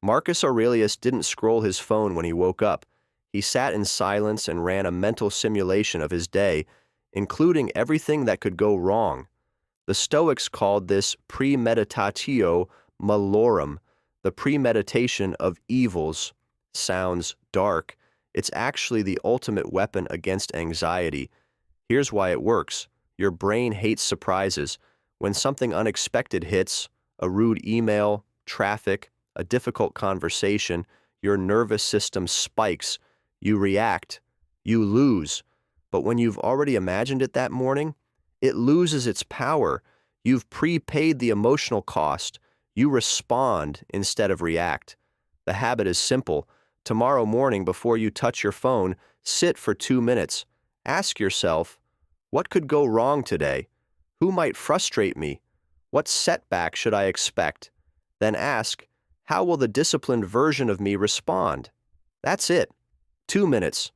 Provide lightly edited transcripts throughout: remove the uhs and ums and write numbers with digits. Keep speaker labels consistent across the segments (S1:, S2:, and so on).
S1: Marcus Aurelius didn't scroll his phone when he woke up. He sat in silence and ran a mental simulation of his day, including everything that could go wrong. The Stoics called this premeditatio malorum, the premeditation of evils. Sounds dark. It's actually the ultimate weapon against anxiety. Here's why it works. Your brain hates surprises. When something unexpected hits, a rude email, traffic, a difficult conversation, your nervous system spikes. You react. You lose. But when you've already imagined it that morning, it loses its power. You've prepaid the emotional cost. You respond instead of react. The habit is simple. Tomorrow morning, before you touch your phone, sit for 2 minutes. Ask yourself, what could go wrong today? Who might frustrate me? What setback should I expect? Then ask, how will the disciplined version of me respond? That's it. 2 minutes.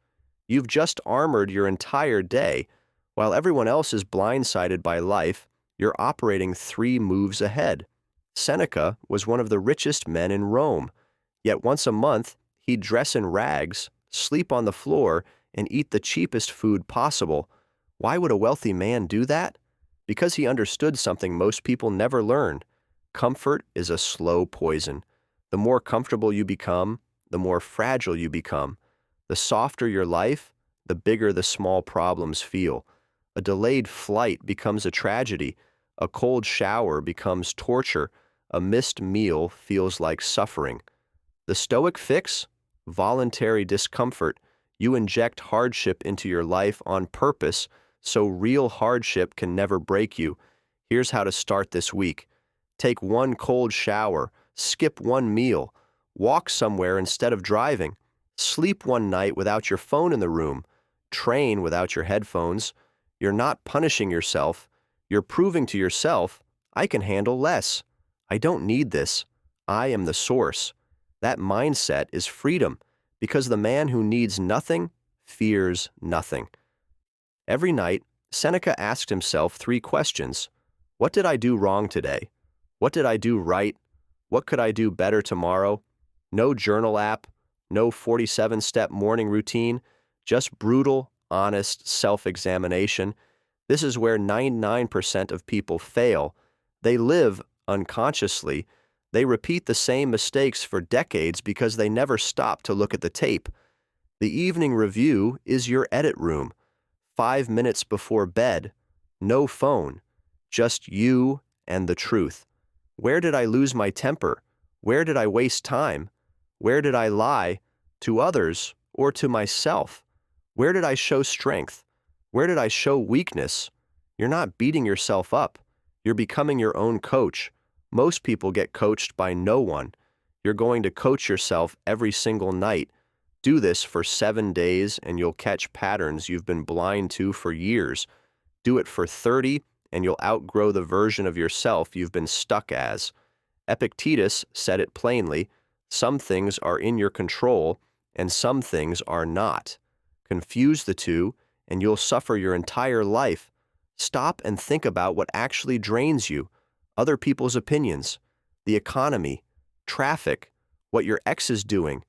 S1: You've just armored your entire day. While everyone else is blindsided by life, you're operating 3 moves ahead. Seneca was one of the richest men in Rome, yet once a month he'd dress in rags, sleep on the floor, and eat the cheapest food possible. Why would a wealthy man do that? Because he understood something most people never learn. Comfort is a slow poison. The more comfortable you become, the more fragile you become. The softer your life, the bigger the small problems feel. A delayed flight becomes a tragedy. A cold shower becomes torture. A missed meal feels like suffering. The Stoic fix? Voluntary discomfort. You inject hardship into your life on purpose, so real hardship can never break you. Here's how to start this week. Take 1 cold shower, skip 1 meal, walk somewhere instead of driving, sleep 1 night without your phone in the room, train without your headphones. You're not punishing yourself. You're proving to yourself, I can handle less. I don't need this. I am the source. That mindset is freedom, because the man who needs nothing fears nothing. Every night, Seneca asked himself 3 questions. What did I do wrong today? What did I do right? What could I do better tomorrow? No journal app, no 47-step morning routine, just brutal, honest self-examination. This is where 99% of people fail. They live unconsciously. They repeat the same mistakes for decades because they never stop to look at the tape. The evening review is your edit room. 5 minutes before bed, no phone, just you and the truth. Where did I lose my temper? Where did I waste time? Where did I lie? To others or to myself? Where did I show strength? Where did I show weakness? You're not beating yourself up. You're becoming your own coach. Most people get coached by no one. You're going to coach yourself every single night. Do this for 7 days and you'll catch patterns you've been blind to for years. Do it for 30 and you'll outgrow the version of yourself you've been stuck as. Epictetus said it plainly, some things are in your control and some things are not. Confuse the two and you'll suffer your entire life. Stop and think about what actually drains you. Other people's opinions, the economy, traffic, what your ex is doing,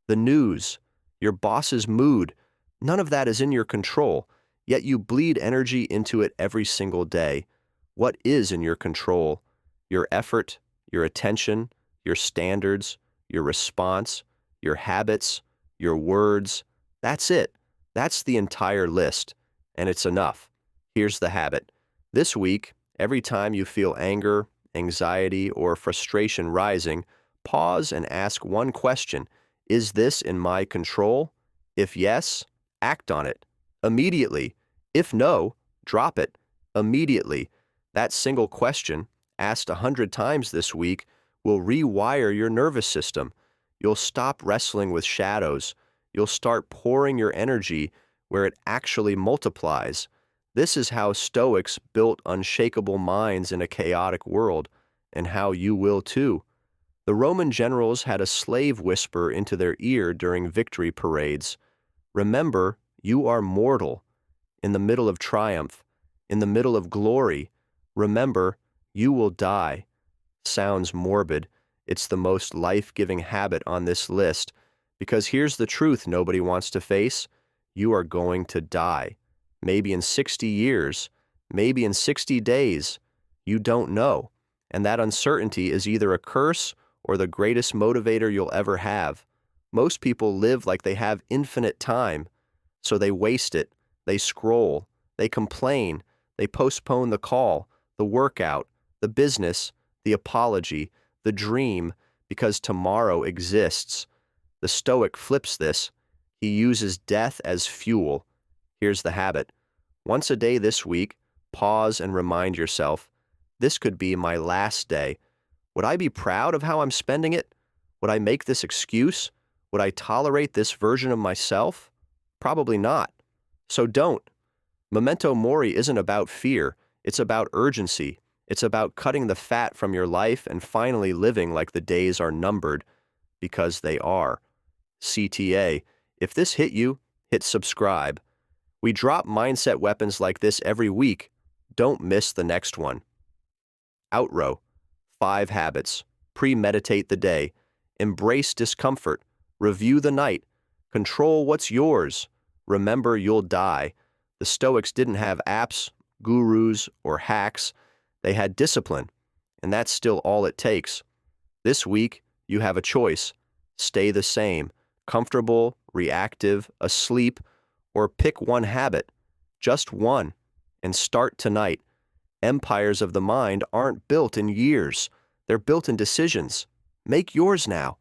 S1: the news, your boss's mood. None of that is in your control, yet you bleed energy into it every single day. What is in your control? Your effort, your attention, your standards, your response, your habits, your words. That's it. That's the entire list, and it's enough. Here's the habit. This week, every time you feel anger, anxiety, or frustration rising, pause and ask 1 question. Is this in my control? If yes, act on it. Immediately. If no, drop it. Immediately. That single question, asked 100 times this week, will rewire your nervous system. You'll stop wrestling with shadows. You'll start pouring your energy where it actually multiplies. This is how Stoics built unshakable minds in a chaotic world, and how you will too. The Roman generals had a slave whisper into their ear during victory parades. Remember, you are mortal. In the middle of triumph, in the middle of glory, remember, you will die. Sounds morbid. It's the most life-giving habit on this list, because here's the truth nobody wants to face. You are going to die. Maybe in 60 years, maybe in 60 days. You don't know. And that uncertainty is either a curse or the greatest motivator you'll ever have. Most people live like they have infinite time, so they waste it, they scroll, they complain, they postpone the call, the workout, the business, the apology, the dream, because tomorrow exists. The Stoic flips this. He uses death as fuel. Here's the habit. Once a day this week, pause and remind yourself, this could be my last day. Would I be proud of how I'm spending it? Would I make this excuse? Would I tolerate this version of myself? Probably not. So don't. Memento Mori isn't about fear. It's about urgency. It's about cutting the fat from your life and finally living like the days are numbered, because they are. CTA. If this hit you, hit subscribe. We drop mindset weapons like this every week. Don't miss the next one. Outro. 5 habits. Premeditate the day. Embrace discomfort. Review the night. Control what's yours. Remember you'll die. The Stoics didn't have apps, gurus, or hacks. They had discipline, and that's still all it takes. This week, you have a choice. Stay the same, comfortable, reactive, asleep, or pick one habit, just one, and start tonight. Empires of the mind aren't built in years. They're built in decisions. Make yours now.